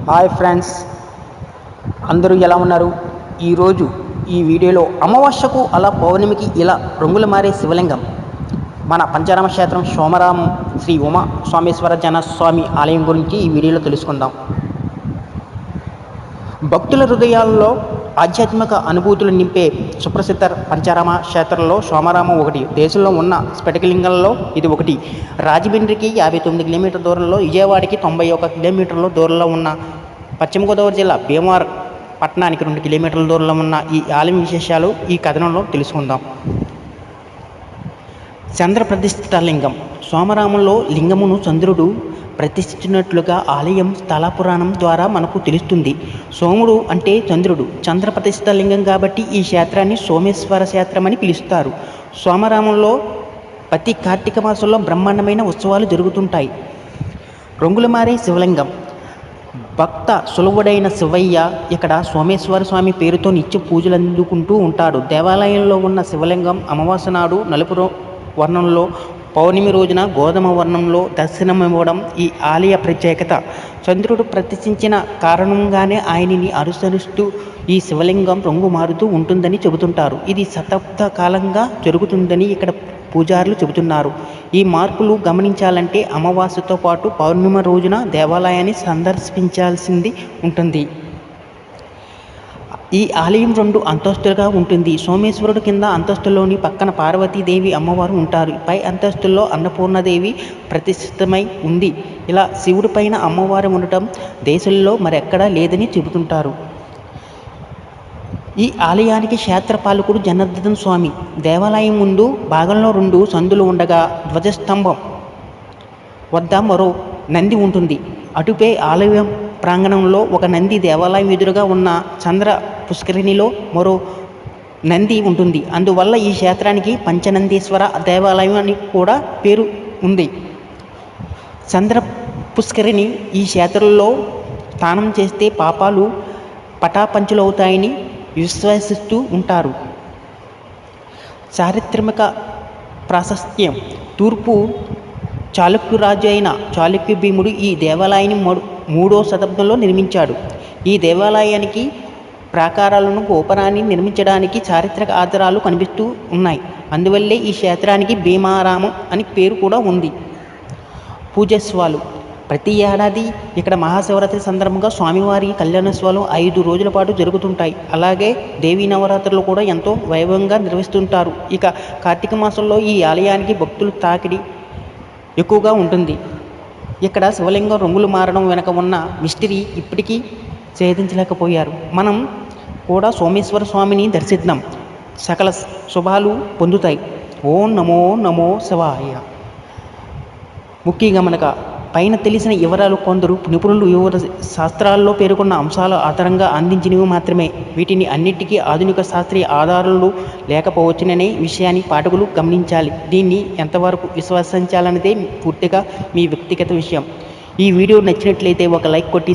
Hi friends, అందరూ ఎలా ఉన్నారు? ఈరోజు ఈ వీడియోలో అమావాస్యకు అలా పౌర్ణమికి ఇలా రంగులు మారే శివలింగం మన పంచారామ క్షేత్రం సోమరామం శ్రీ ఉమా సోమేశ్వర జనస్వామి ఆలయం గురించి ఈ వీడియోలో తెలుసుకుందాం. భక్తుల హృదయాల్లో ఆధ్యాత్మిక అనుభూతులు నింపే సుప్రసిద్ధ పంచారామ క్షేత్రంలో సోమరామం ఒకటి. దేశంలో ఉన్న స్ఫటికలింగాల్లో ఇది ఒకటి. రాజమండ్రికి 59 కిలోమీటర్ల దూరంలో, విజయవాడకి 91 కిలోమీటర్ల దూరంలో ఉన్న పశ్చిమ గోదావరి జిల్లా భీమవరం పట్టణానికి 2 కిలోమీటర్ల దూరంలో ఉన్న ఈ ఆలయం విశేషాలు ఈ కథనంలో తెలుసుకుందాం. చంద్ర ప్రతిష్ఠిత లింగం. సోమరామంలో లింగమును చంద్రుడు ప్రతిష్ఠించినట్లుగా ఆలయం స్థల పురాణం ద్వారా మనకు తెలుస్తుంది. సోముడు అంటే చంద్రుడు. చంద్ర ప్రతిష్ఠిత లింగం కాబట్టి ఈ క్షేత్రాన్ని సోమేశ్వర క్షేత్రం అని పిలుస్తారు. సోమరామంలో ప్రతి కార్తీక మాసంలో బ్రహ్మాండమైన ఉత్సవాలు జరుగుతుంటాయి. రంగులు మారే శివలింగం. భక్త సులభుడైన శివయ్య ఇక్కడ సోమేశ్వర స్వామి పేరుతో నిత్య పూజలు అందుకుంటూ ఉంటాడు. దేవాలయంలో ఉన్న శివలింగం అమావాస్య నాడు నలుపు వర్ణంలో, పౌర్ణమి రోజున గోధుమ వర్ణంలో దర్శనమివ్వడం ఈ ఆలయ ప్రత్యేకత. చంద్రుడు ప్రతిష్ఠించిన కారణంగానే ఆయనని అనుసరిస్తూ ఈ శివలింగం రంగు మారుతూ ఉంటుందని చెబుతుంటారు. ఇది శతాబ్ద కాలంగా జరుగుతుందని ఇక్కడ పూజారులు చెబుతున్నారు. ఈ మార్పులు గమనించాలంటే అమావాస్యతో పాటు పౌర్ణమి రోజున దేవాలయాన్ని సందర్శించాల్సింది ఉంటుంది. ఈ ఆలయం 2 అంతస్తులుగా ఉంటుంది. సోమేశ్వరుడు కింద అంతస్తులోని పక్కన పార్వతీదేవి అమ్మవారు ఉంటారు. పై అంతస్తుల్లో అన్నపూర్ణదేవి ప్రతిష్ఠితమై ఉంది. ఇలా శివుడి పైన అమ్మవారు ఉండటం దేశంలో మరెక్కడా లేదని చెబుతుంటారు. ఈ ఆలయానికి క్షేత్రపాలకుడు జనార్దన్ స్వామి. దేవాలయం ముందు భాగంలో 2 సందులు ఉండగా ధ్వజస్తంభం వద్ద మరో నంది ఉంటుంది. అటుపై ఆలయం ప్రాంగణంలో ఒక నంది, దేవాలయం ఎదురుగా ఉన్న చంద్ర పుష్కరిణిలో మరో నంది ఉంటుంది. అందువల్ల ఈ క్షేత్రానికి పంచనందీశ్వర దేవాలయం అని కూడా పేరు ఉంది. చంద్ర పుష్కరిణి ఈ క్షేత్రంలో స్నానం చేస్తే పాపాలు పటాపంచులవుతాయని విశ్వసిస్తూ ఉంటారు. చారిత్రక ప్రాశస్త్యం. తూర్పు చాళుక్యరాజు అయిన చాళుక్య భీముడు ఈ దేవాలయాన్ని 3వ శతాబ్దంలో నిర్మించాడు. ఈ దేవాలయానికి ప్రాకారాలను, గోపురాన్ని నిర్మించడానికి చారిత్రక ఆధారాలు కనిపిస్తూ ఉన్నాయి. అందువల్లే ఈ క్షేత్రానికి భీమారామం అని పేరు కూడా ఉంది. పూజోత్సవాలు. ప్రతి ఏడాది ఇక్కడ మహాశివరాత్రి సందర్భంగా స్వామివారి కళ్యాణోత్సవాలు 5 రోజుల పాటు జరుగుతుంటాయి. అలాగే దేవీ నవరాత్రులు కూడా ఎంతో వైభవంగా నిర్వహిస్తుంటారు. ఇక కార్తీక మాసంలో ఈ ఆలయానికి భక్తులు తాకిడి ఎక్కువగా ఉంటుంది. ఇక్కడ శివలింగం రంగులు మారడం వెనక ఉన్న మిస్టరీ ఇప్పటికీ ఛేదించలేకపోయారు. మనం కూడా సోమేశ్వర స్వామిని దర్శిద్దాం. సకల శుభాలు పొందుతాయి. ఓం నమో నమో శివాయ. ముఖ్య గమనిక. పైన తెలిసిన వివరాలు కొందరు నిపుణులు వివిధ శాస్త్రాల్లో పేర్కొన్న అంశాల ఆధారంగా అందించినవి మాత్రమే. వీటిని అన్నిటికీ ఆధునిక శాస్త్రీయ ఆధారాలు లేకపోవచ్చుననే విషయాన్ని పాఠకులు గమనించాలి. దీన్ని ఎంతవరకు విశ్వసించాలన్నదే పూర్తిగా మీ వ్యక్తిగత విషయం. ఈ వీడియో నచ్చినట్లయితే ఒక లైక్ కొట్టి